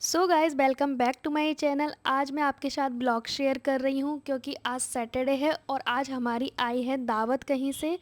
So guys welcome back to my channel. आज मैं आपके साथ ब्लॉग शेयर कर रही हूँ क्योंकि आज सैटरडे है और आज हमारी आई है दावत कहीं से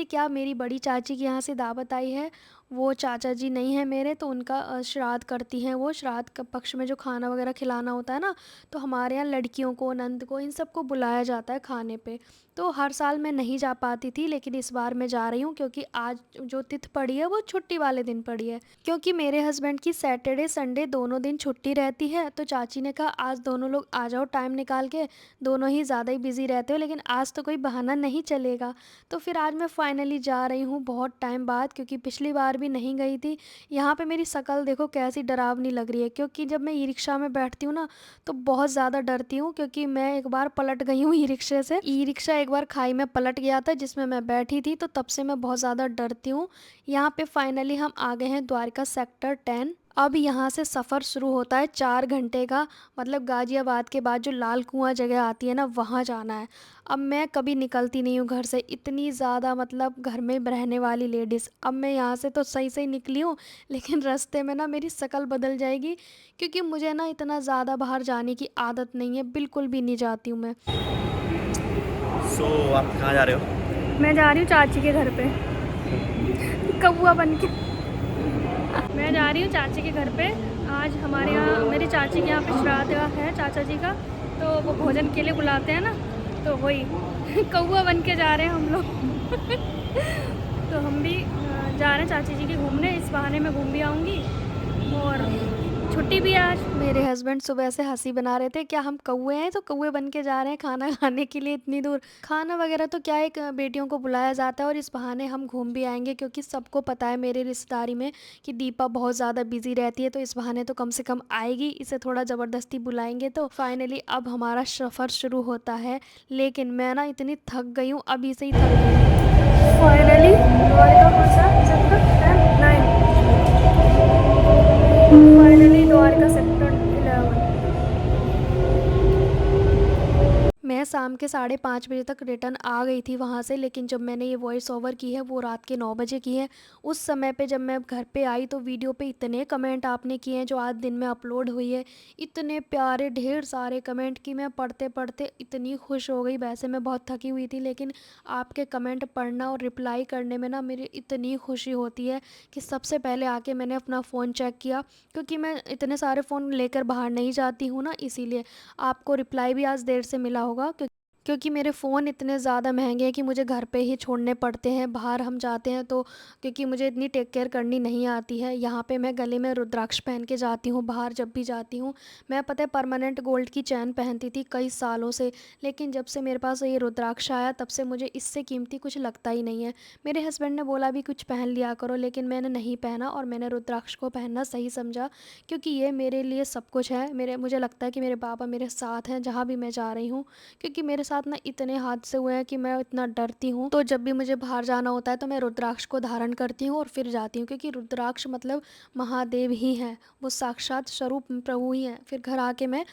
क्या, मेरी बड़ी चाची के यहाँ से दावत आई है। वो चाचा जी नहीं है मेरे, तो उनका श्राद्ध करती हैं। वो श्राद्ध का पक्ष में जो खाना वगैरह खिलाना होता है ना, तो हमारे यहाँ लड़कियों को, नंद को, इन सबको बुलाया जाता है खाने पे। तो हर साल मैं नहीं जा पाती थी, लेकिन इस बार मैं जा रही हूँ क्योंकि आज जो तिथि पड़ी है वो छुट्टी वाले दिन पड़ी है। क्योंकि मेरे हस्बैंड की सैटरडे संडे दोनों दिन छुट्टी रहती है, तो चाची ने कहा आज दोनों लोग आ जाओ टाइम निकाल के। दोनों ही ज़्यादा ही बिजी रहते हो, लेकिन आज तो कोई बहाना नहीं चलेगा। तो फिर आज मैं फाइनली जा रही हूँ बहुत टाइम बाद, क्योंकि पिछली बार भी नहीं गई थी। यहाँ पे मेरी शक्ल देखो कैसी डरावनी लग रही है, क्योंकि जब मैं ई रिक्शा में बैठती हूँ ना, तो बहुत ज़्यादा डरती हूँ। क्योंकि मैं एक बार पलट गई हूँ ई रिक्शे से। ई रिक्शा एक बार खाई में पलट गया था जिसमें मैं बैठी थी, तो तब से मैं बहुत ज़्यादा डरती हूँ। यहाँ पे फाइनली हम आ गए हैं द्वारका सेक्टर 10। अब यहाँ से सफ़र शुरू होता है 4 घंटे का। मतलब गाजियाबाद के बाद जो लाल कुआं जगह आती है ना, वहाँ जाना है। अब मैं कभी निकलती नहीं हूँ घर से, इतनी ज़्यादा मतलब घर में रहने वाली लेडीज़। अब मैं यहाँ से तो सही सही निकली हूँ, लेकिन रास्ते में ना मेरी शक्ल बदल जाएगी, क्योंकि मुझे ना इतना ज़्यादा बाहर जाने की आदत नहीं है, बिल्कुल भी नहीं जाती हूँ मैं। आप कहाँ जा रहे हो? मैं जा रही हूँ चाची के घर पे, कौआ बन के। मैं जा रही हूँ चाची के घर पे। आज हमारे यहाँ, मेरी चाची के यहाँ पे श्राद्ध है चाचा जी का, तो वो भोजन के लिए बुलाते हैं ना, तो वही कौआ बन के जा रहे हैं हम लोग। तो हम भी जा रहे हैं चाची जी के घूमने। इस बहाने मैं घूम भी आऊँगी और छुट्टी भी है आज। मेरे हस्बैंड सुबह से हंसी बना रहे थे, क्या हम कौए हैं, तो कौए बन के जा रहे हैं खाना खाने के लिए इतनी दूर। खाना वगैरह तो क्या, एक बेटियों को बुलाया जाता है और इस बहाने हम घूम भी आएंगे, क्योंकि सबको पता है मेरे रिश्तेदारी में कि दीपा बहुत ज़्यादा बिजी रहती है, तो इस बहाने तो कम से कम आएगी। इसे थोड़ा ज़बरदस्ती बुलाएंगे। तो फाइनली अब हमारा सफ़र शुरू होता है, लेकिन मैं ना इतनी थक गई हूँ, अभी से ही थक गई हूँ। फाइनली द्वारका कौन सा सेक्टर 9, फाइनली द्वारका सेक्टर 11। मैं शाम के 5:30 बजे तक रिटर्न आ गई थी वहाँ से, लेकिन जब मैंने ये वॉइस ओवर की है वो रात के 9 बजे की है। उस समय पे जब मैं घर पे आई तो वीडियो पे इतने कमेंट आपने किए हैं जो आज दिन में अपलोड हुई है, इतने प्यारे ढेर सारे कमेंट कि मैं पढ़ते पढ़ते इतनी खुश हो गई। वैसे मैं बहुत थकी हुई थी, लेकिन आपके कमेंट पढ़ना और रिप्लाई करने में ना मेरी इतनी खुशी होती है कि सबसे पहले आके मैंने अपना फ़ोन चेक किया, क्योंकि मैं इतने सारे फ़ोन लेकर बाहर नहीं जाती हूँ ना, इसीलिए आपको रिप्लाई भी आज देर से मिला होगा। क्योंकि मेरे फ़ोन इतने ज़्यादा महंगे हैं कि मुझे घर पे ही छोड़ने पड़ते हैं, बाहर हम जाते हैं तो, क्योंकि मुझे इतनी टेक केयर करनी नहीं आती है। यहाँ पे मैं गले में रुद्राक्ष पहन के जाती हूँ बाहर जब भी जाती हूँ। मैं पता है परमानेंट गोल्ड की चैन पहनती थी कई सालों से, लेकिन जब से मेरे पास ये रुद्राक्ष आया तब से मुझे इससे कीमती कुछ लगता ही नहीं है। मेरे हस्बैंड ने बोला भी कुछ पहन लिया करो, लेकिन मैंने नहीं पहना और मैंने रुद्राक्ष को पहनना सही समझा, क्योंकि ये मेरे लिए सब कुछ है। मुझे लगता है कि मेरे बाबा मेरे साथ हैं जहाँ भी मैं जा रही हूँ। क्योंकि मेरे साथ ना इतने हादसे हुए हैं कि मैं इतना डरती हूँ, तो जब भी मुझे बाहर जाना होता है तो मैं रुद्राक्ष को धारण करती हूँ और फिर जाती हूँ, क्योंकि रुद्राक्ष मतलब महादेव ही हैं, वो साक्षात स्वरूप प्रभु ही हैं। फिर घर आके मैं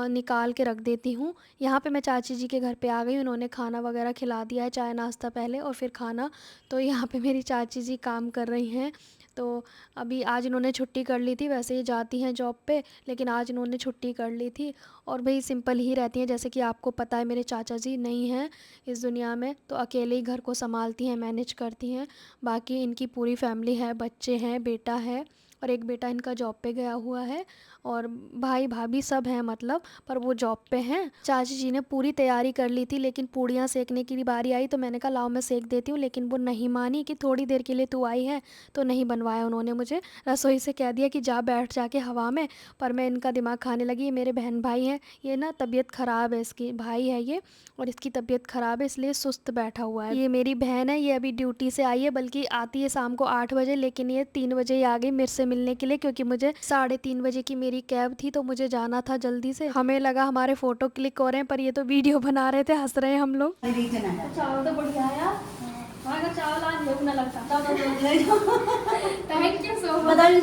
निकाल के रख देती हूँ। यहाँ पे मैं चाची जी के घर पे आ गई, उन्होंने खाना वगैरह खिला दिया है, चाय नाश्ता पहले और फिर खाना। तो यहाँ पे मेरी चाची जी काम कर रही हैं। तो अभी आज इन्होंने छुट्टी कर ली थी, वैसे ही जाती हैं जॉब पे, लेकिन आज इन्होंने छुट्टी कर ली थी। और भाई सिंपल ही रहती हैं, जैसे कि आपको पता है मेरे चाचा जी नहीं हैं इस दुनिया में, तो अकेले ही घर को संभालती हैं, मैनेज करती हैं। बाकी इनकी पूरी फैमिली है, बच्चे हैं, बेटा है, और एक बेटा इनका जॉब पे गया हुआ है, और भाई भाभी सब हैं मतलब, पर वो जॉब पे हैं। चाची जी ने पूरी तैयारी कर ली थी, लेकिन पूड़ियाँ सेकने की बारी आई तो मैंने कहा लाओ मैं सेक देती हूँ, लेकिन वो नहीं मानी कि थोड़ी देर के लिए तू आई है, तो नहीं बनवाया उन्होंने मुझे। रसोई से कह दिया कि जा बैठ जाके हवा में। पर मैं इनका दिमाग खाने लगी। ये मेरे बहन भाई हैं, ये ना तबीयत ख़राब है, इसकी भाई है ये, और इसकी तबीयत ख़राब है इसलिए सुस्त बैठा हुआ है। ये मेरी बहन है, ये अभी ड्यूटी से आई है, बल्कि आती है शाम को 8 बजे, लेकिन ये 3 बजे ही आ गई मेरे से मिलने के लिए, क्योंकि मुझे 3:30 बजे की मेरी कैब थी, तो मुझे जाना था जल्दी से। हमें लगा हमारे फ़ोटो क्लिक हो रहे हैं, पर ये तो वीडियो बना रहे थे, हंस रहे हैं हम लोग। चावल तो बढ़िया है यार, हाँ अगर चावल आज भूख ना लगता। Thank you so much. चावल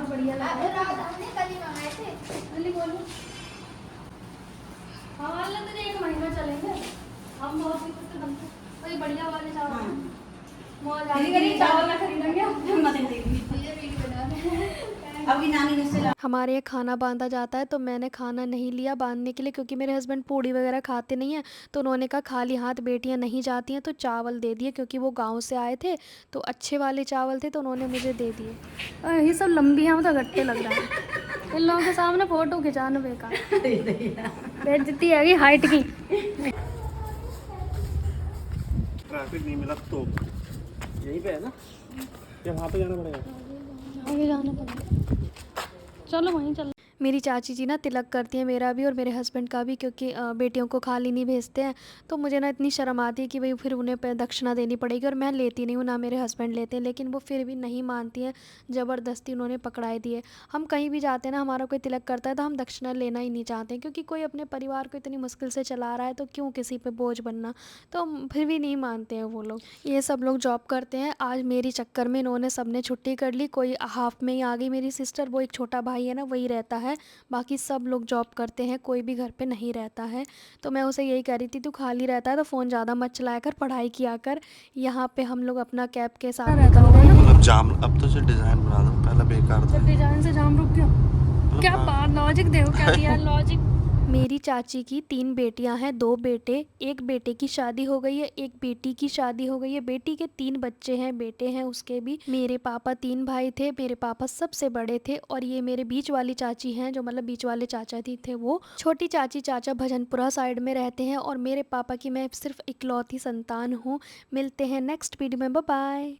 बढ़िया लगा। जल्दी बोलो। हाँ वाले तो 1 महीना चलेंगे, हम बहुत दिक्कत से बनते हैं, वही बढ़िया वाले चावल। मौज आ गई, चावल ना खरीदेंगे। ये वीडियो बना रहे हैं। हमारे यहाँ खाना बांधा जाता है तो मैंने खाना नहीं लिया बांधने के लिए, क्योंकि मेरे हस्बैंड पूड़ी वगैरह खाते नहीं हैं। तो उन्होंने कहा खाली हाथ बेटियां नहीं जाती हैं, तो चावल दे दिए, क्योंकि वो गांव से आए थे तो अच्छे वाले चावल थे तो उन्होंने मुझे दे दिए। ये सब लंबी हैं तो गट्टे लग रहा है। इन लोगों के सामने फ़ोटो खिंचाना बेकार, बेइज्जती है हाइट की। ट्रैफिक नहीं मिला तो यहीं पे है ना, या वहाँ पे जाना पड़ेगा? आगे जाना पड़ेगा, चलो वहीं चलो। मेरी चाची जी ना तिलक करती हैं, मेरा भी और मेरे हस्बैंड का भी, क्योंकि बेटियों को खाली नहीं भेजते हैं। तो मुझे ना इतनी शर्म आती है कि भाई फिर उन्हें दक्षिणा देनी पड़ेगी, और मैं लेती नहीं हूँ, ना मेरे हस्बैंड लेते हैं, लेकिन वो फिर भी नहीं मानती हैं, ज़बरदस्ती उन्होंने पकड़ाई दी है। हम कहीं भी जाते हैं ना, हमारा कोई तिलक करता है तो हम दक्षिणा लेना ही नहीं चाहते हैं, क्योंकि कोई अपने परिवार को इतनी मुश्किल से चला रहा है तो क्यों किसी पे बोझ बनना। तो फिर भी नहीं मानते हैं वो लोग। ये सब लोग जॉब करते हैं, आज मेरी चक्कर में इन्होंने सबने छुट्टी कर ली। कोई हाफ में ही आ गई मेरी सिस्टर, वो एक छोटा भाई है ना वही रहता है, बाकी सब लोग जॉब करते हैं, कोई भी घर पे नहीं रहता है। तो मैं उसे यही कह रही थी, तू खाली रहता है तो फ़ोन ज़्यादा मत चलाया कर, पढ़ाई किया कर। यहाँ पे हम लोग अपना कैब के साथ निकल गए। मतलब जाम, अब तो जो डिज़ाइन बना दो, पहले बेकार था। डिजाइन से जाम रुक गया, मतलब क्या हाँ। बात, लॉजिक देखो क्या दिया लॉजिक। मेरी चाची की 3 बेटियां हैं, 2 बेटे। एक बेटे की शादी हो गई है, एक बेटी की शादी हो गई है। बेटी के 3 बच्चे हैं, बेटे हैं उसके भी। मेरे पापा 3 भाई थे, मेरे पापा सबसे बड़े थे, और ये मेरे बीच वाली चाची हैं, जो मतलब बीच वाले चाचा जी थे वो। छोटी चाची चाचा भजनपुरा साइड में रहते हैं, और मेरे पापा की मैं सिर्फ इकलौती संतान हूँ। मिलते हैं नेक्स्ट वीडियो में, बाय बाय।